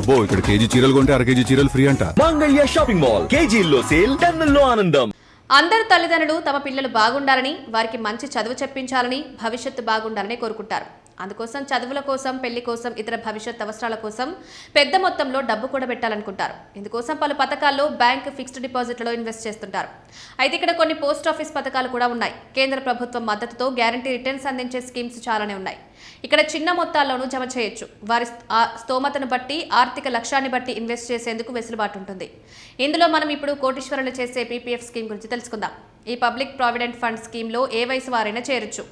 అబ్బో ఇక్కడ కేజీ చీరలు కొంటే అర కేజీ చీరలు ఫ్రీ అంట. మంగళ్య షాపింగ్ మాల్, కేజీల్లో సేల్, టన్నుల్లో ఆనందం. అందరు తల్లిదండ్రులు తమ పిల్లలు బాగుండాలని, వారికి మంచి చదువు చెప్పించాలని, భవిష్యత్తు బాగుండాలని కోరుకుంటారు. అందుకోసం చదువుల కోసం, పెళ్లి కోసం, ఇతర భవిష్యత్ అవసరాల కోసం పెద్ద మొత్తంలో డబ్బు కూడా పెట్టాలనుకుంటారు. ఇందుకోసం పలు పథకాల్లో బ్యాంక్ ఫిక్స్డ్ డిపాజిట్లలో ఇన్వెస్ట్ చేస్తుంటారు. అయితే ఇక్కడ కొన్ని పోస్ట్ ఆఫీస్ పథకాలు కూడా ఉన్నాయి. కేంద్ర ప్రభుత్వం మద్దతుతో గ్యారంటీ రిటర్న్స్ అందించే స్కీమ్స్ చాలానే ఉన్నాయి. ఇక్కడ చిన్న మొత్తాల్లోనూ జమ చేయొచ్చు. వారి స్తోమతను బట్టి, ఆర్థిక లక్ష్యాన్ని బట్టి ఇన్వెస్ట్ చేసేందుకు వెసులుబాటు ఉంటుంది. ఇందులో మనం ఇప్పుడు కోటీశ్వరులు చేసే పీపీఎఫ్ స్కీమ్ గురించి తెలుసుకుందాం. ఈ పబ్లిక్ ప్రావిడెంట్ ఫండ్ స్కీమ్లో ఏ వయసు వారైనా చేరొచ్చు.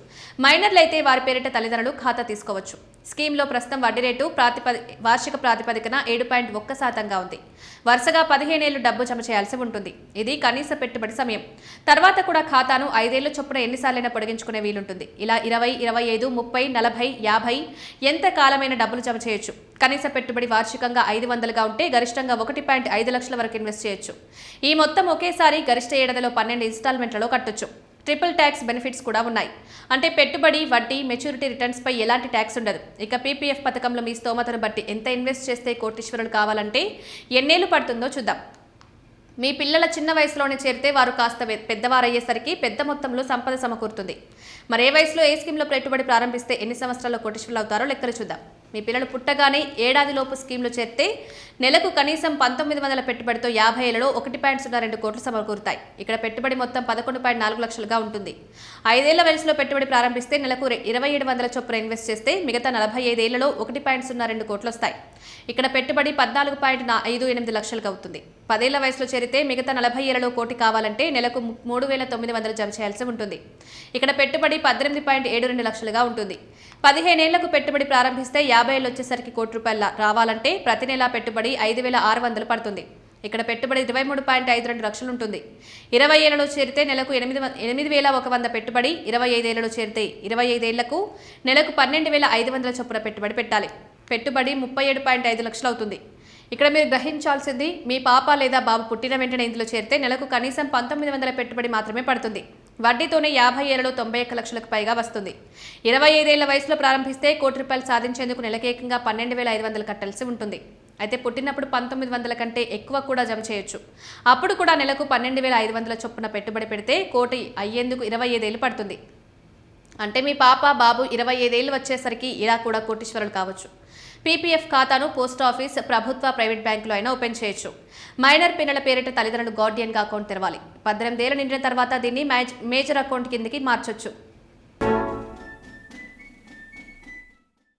మైనర్లు అయితే వారి పేరిట తల్లిదండ్రులు ఖాతా తీసుకోవచ్చు. స్కీమ్లో ప్రస్తుతం వడ్డీ రేటు వార్షిక ప్రాతిపదికన 7.1% ఉంది. వరుసగా 15 ఏళ్లు డబ్బు జమ చేయాల్సి ఉంటుంది. ఇది కనీస పెట్టుబడి సమయం. తర్వాత కూడా ఖాతాను 5 ఏళ్ల చొప్పున ఎన్నిసార్లైనా పొడిగించుకునే వీలుంటుంది. ఇలా 20, 25, 30, 40, 50 ఎంత కాలమైన డబ్బులు జమ చేయొచ్చు. కనీస పెట్టుబడి వార్షికంగా 500గా ఉంటే గరిష్టంగా 1.5 లక్షల వరకు ఇన్వెస్ట్ చేయొచ్చు. ఈ మొత్తం ఒకేసారి గరిష్ట ఏడాదిలో 12 ఇన్స్టాల్మెంట్లలో కట్టొచ్చు. ట్రిపుల్ ట్యాక్స్ బెనిఫిట్స్ కూడా ఉన్నాయి. అంటే పెట్టుబడి, వడ్డీ, మెచ్యూరిటీ రిటర్న్స్ పై ఎలాంటి ట్యాక్స్ ఉండదు. ఇక పీపీఎఫ్ పథకంలో మీ స్తోమతను బట్టి ఎంత ఇన్వెస్ట్ చేస్తే కోటీశ్వరులు కావాలంటే ఎన్నేళ్లు పడుతుందో చూద్దాం. మీ పిల్లల చిన్న వయసులోనే చేరితే వారు కాస్త పెద్దవారయ్యేసరికి పెద్ద మొత్తంలో సంపద సమకూరుతుంది. మరి ఏ వయసులో ఏ స్కీమ్లో పెట్టుబడి ప్రారంభిస్తే ఎన్ని సంవత్సరాల్లో కోటీశ్వరులు అవుతారో లెక్కలు చూద్దాం. మీ పిల్లలు పుట్టగానే ఏడాదిలోపు స్కీమ్లో చేరితే నెలకు కనీసం 1900 పెట్టుబడితో 50 ఏళ్లలో 1.02 కోట్లు సమకూరుతాయి. ఇక్కడ పెట్టుబడి మొత్తం 11.4 లక్షలుగా ఉంటుంది. 5 ఏళ్ల వయసులో పెట్టుబడి ప్రారంభిస్తే నెలకు 2700 చొప్పున ఇన్వెస్ట్ చేస్తే మిగతా 45 ఏళ్లలో 1.02 కోట్లు వస్తాయి. ఇక్కడ పెట్టుబడి 14.58 లక్షలుగా అవుతుంది. 10 ఏళ్ల వయసులో చేరితే మిగతా 40 ఏళ్లలో కోటి కావాలంటే నెలకు 3900 జమ చేయాల్సి ఉంటుంది. ఇక్కడ పెట్టుబడి 18.72 లక్షలుగా ఉంటుంది. 15 ఏళ్లకు పెట్టుబడి ప్రారంభిస్తే 50 ఏళ్ళు వచ్చేసరికి ₹1 రావాలంటే ప్రతి నెల పెట్టుబడి 5600 పడుతుంది. ఇక్కడ పెట్టుబడి 23.52 లక్షలు ఉంటుంది. 20 ఏళ్లలో చేరితే నెలకు 8100 పెట్టుబడి, 25 ఏళ్లలో చేరితే 25 ఏళ్లకు నెలకు 12500 చొప్పున పెట్టుబడి పెట్టాలి. పెట్టుబడి 37.5 లక్షలు అవుతుంది. ఇక్కడ మీరు గ్రహించాల్సింది, మీ పాప లేదా బాబు పుట్టిన వెంటనే ఇందులో చేరితే నెలకు కనీసం 1900 పెట్టుబడి మాత్రమే పడుతుంది. వడ్డీతోనే 50 ఏళ్లలో 91 లక్షలకు పైగా వస్తుంది. 25 ఏళ్ల వయసులో ప్రారంభిస్తే ₹1 సాధించేందుకు నెలకేకంగా 12,500 కట్టాల్సి ఉంటుంది. అయితే పుట్టినప్పుడు 1900 కంటే ఎక్కువ కూడా జమ చేయొచ్చు. అప్పుడు కూడా నెలకు 12,500 చొప్పున పెట్టుబడి పెడితే కోటి అయ్యేందుకు 25 ఏళ్లు పడుతుంది. అంటే మీ పాప, బాబు 25 ఏళ్లు వచ్చేసరికి ఇలా కూడా కోటీశ్వరులు కావచ్చు. పీపీఎఫ్ ఖాతాను పోస్ట్ ఆఫీస్, ప్రభుత్వ, ప్రైవేట్ బ్యాంకులో అయినా ఓపెన్ చేయొచ్చు. మైనర్ పిల్లల పేరిట తల్లిదండ్రులు గార్డియన్గా అకౌంట్ తెరవాలి. 18 ఏళ్లు నిండిన తర్వాత దీన్ని మేజర్ అకౌంట్ కిందకి మార్చొచ్చు.